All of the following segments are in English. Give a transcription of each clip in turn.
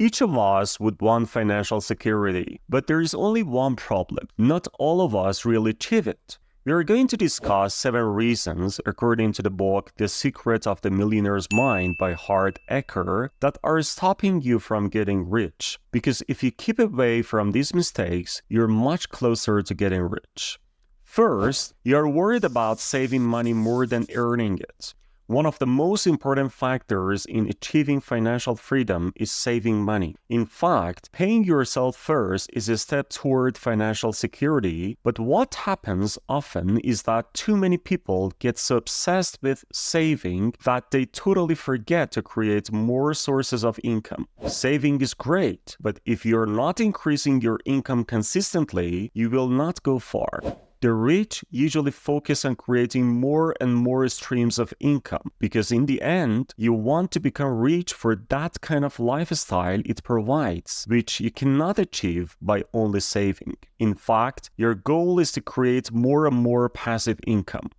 Each of us would want financial security, but there is only one problem. Not all of us really achieve it. We are going to discuss 7 reasons, according to the book The Secret of the Millionaire's Mind by Hart Ecker, that are stopping you from getting rich. Because if you keep away from these mistakes, you're much closer to getting rich. First, you're worried about saving money more than earning it. One of the most important factors in achieving financial freedom is saving money. In fact, paying yourself first is a step toward financial security, but what happens often is that too many people get so obsessed with saving that they totally forget to create more sources of income. Saving is great, but if you're not increasing your income consistently, you will not go far. The rich usually focus on creating more and more streams of income because in the end, you want to become rich for that kind of lifestyle it provides, which you cannot achieve by only saving. In fact, your goal is to create more and more passive income.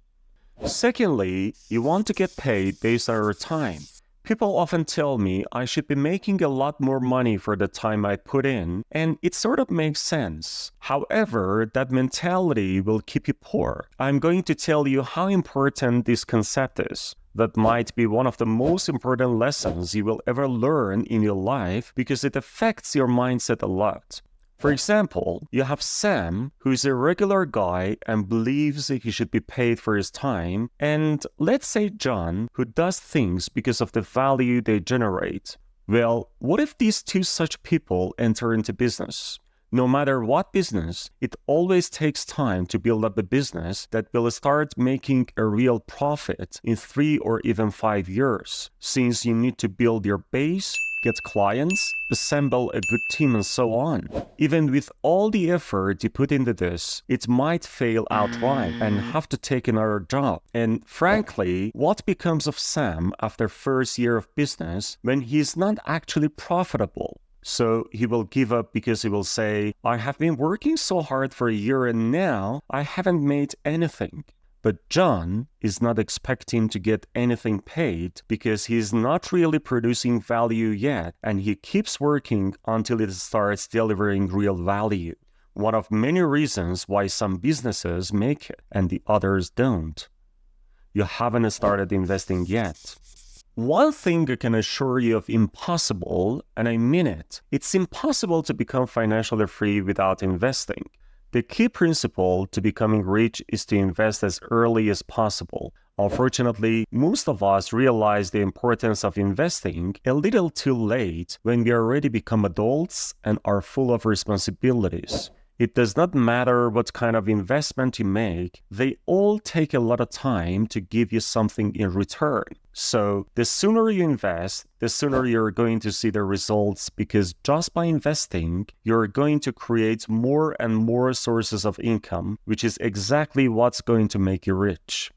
Secondly, you want to get paid based on your time. People often tell me I should be making a lot more money for the time I put in, and it sort of makes sense. However, that mentality will keep you poor. I'm going to tell you how important this concept is. That might be one of the most important lessons you will ever learn in your life because it affects your mindset a lot. For example, you have Sam, who is a regular guy and believes he should be paid for his time, and let's say John, who does things because of the value they generate. Well, what if these two such people enter into business? No matter what business, it always takes time to build up a business that will start making a real profit in 3 or even 5 years, since you need to build your base, get clients, assemble a good team, and so on. Even with all the effort you put into this, it might fail outright and have to take another job. And frankly, what becomes of Sam after first year of business when he's not actually profitable? So he will give up because he will say, I have been working so hard for a year and now I haven't made anything. But John is not expecting to get anything paid because he is not really producing value yet, and he keeps working until it starts delivering real value. One of many reasons why some businesses make it and the others don't. You haven't started investing yet. One thing I can assure you of impossible, and I mean it, it's impossible to become financially free without investing. The key principle to becoming rich is to invest as early as possible. Unfortunately, most of us realize the importance of investing a little too late when we already become adults and are full of responsibilities. It does not matter what kind of investment you make, they all take a lot of time to give you something in return. So the sooner you invest, the sooner you're going to see the results, because just by investing, you're going to create more and more sources of income, which is exactly what's going to make you rich.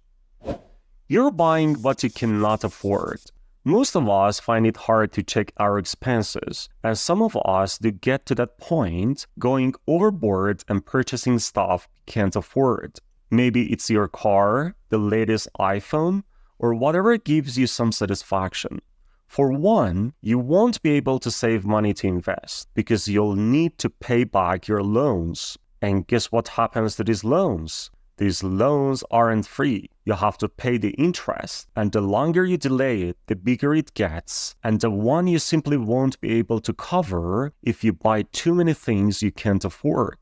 You're buying what you cannot afford. Most of us find it hard to check our expenses, and some of us do get to that point, going overboard and purchasing stuff you can't afford. Maybe it's your car, the latest iPhone, or whatever gives you some satisfaction. For one, you won't be able to save money to invest because you'll need to pay back your loans. And guess what happens to these loans? These loans aren't free. You have to pay the interest, and the longer you delay it, the bigger it gets, and the one you simply won't be able to cover if you buy too many things you can't afford.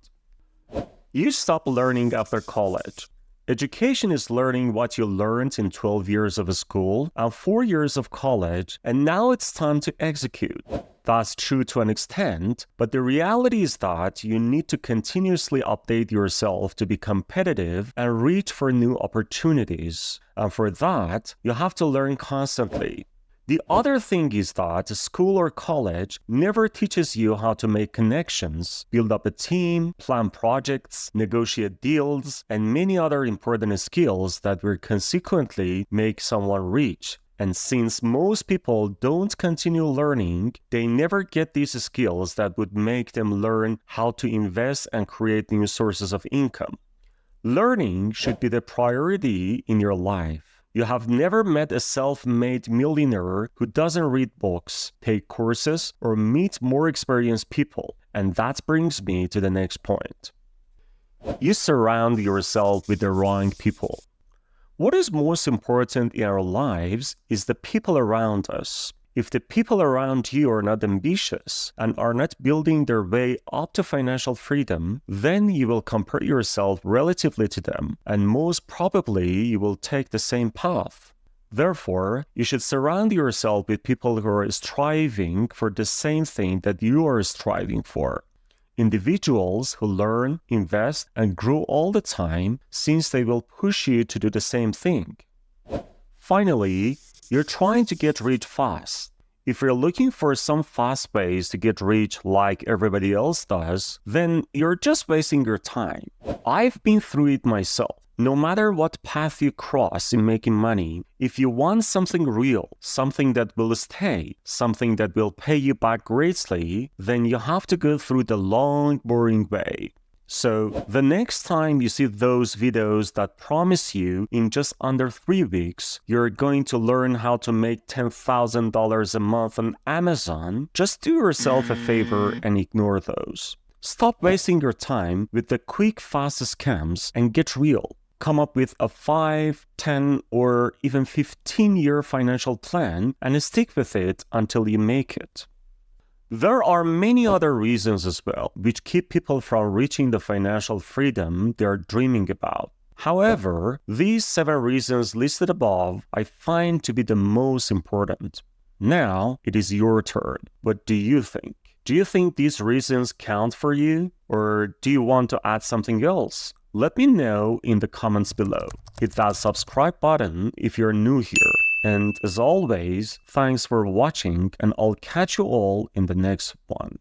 You stop learning after college. Education is learning what you learned in 12 years of school and 4 years of college, and now it's time to execute. That's true to an extent, but the reality is that you need to continuously update yourself to be competitive and reach for new opportunities. And for that, you have to learn constantly. The other thing is that school or college never teaches you how to make connections, build up a team, plan projects, negotiate deals, and many other important skills that will consequently make someone rich. And since most people don't continue learning, they never get these skills that would make them learn how to invest and create new sources of income. Learning should be the priority in your life. You have never met a self-made millionaire who doesn't read books, take courses, or meet more experienced people. And that brings me to the next point. You surround yourself with the wrong people. What is most important in our lives is the people around us. If the people around you are not ambitious and are not building their way up to financial freedom, then you will compare yourself relatively to them, and most probably you will take the same path. Therefore, you should surround yourself with people who are striving for the same thing that you are striving for. Individuals who learn, invest, and grow all the time, since they will push you to do the same thing. Finally, you're trying to get rich fast. If you're looking for some fast ways to get rich like everybody else does, then you're just wasting your time. I've been through it myself. No matter what path you cross in making money, if you want something real, something that will stay, something that will pay you back greatly, then you have to go through the long, boring way. So, the next time you see those videos that promise you in just under 3 weeks, you're going to learn how to make $10,000 a month on Amazon, just do yourself a favor and ignore those. Stop wasting your time with the quick, fast scams and get real. Come up with a 5, 10, or even 15-year financial plan and stick with it until you make it. There are many other reasons as well which keep people from reaching the financial freedom they are dreaming about. However, these 7 reasons listed above I find to be the most important. Now it is your turn. What do you think? Do you think these reasons count for you? Or do you want to add something else? Let me know in the comments below. Hit that subscribe button if you're new here. And as always, thanks for watching, and I'll catch you all in the next one.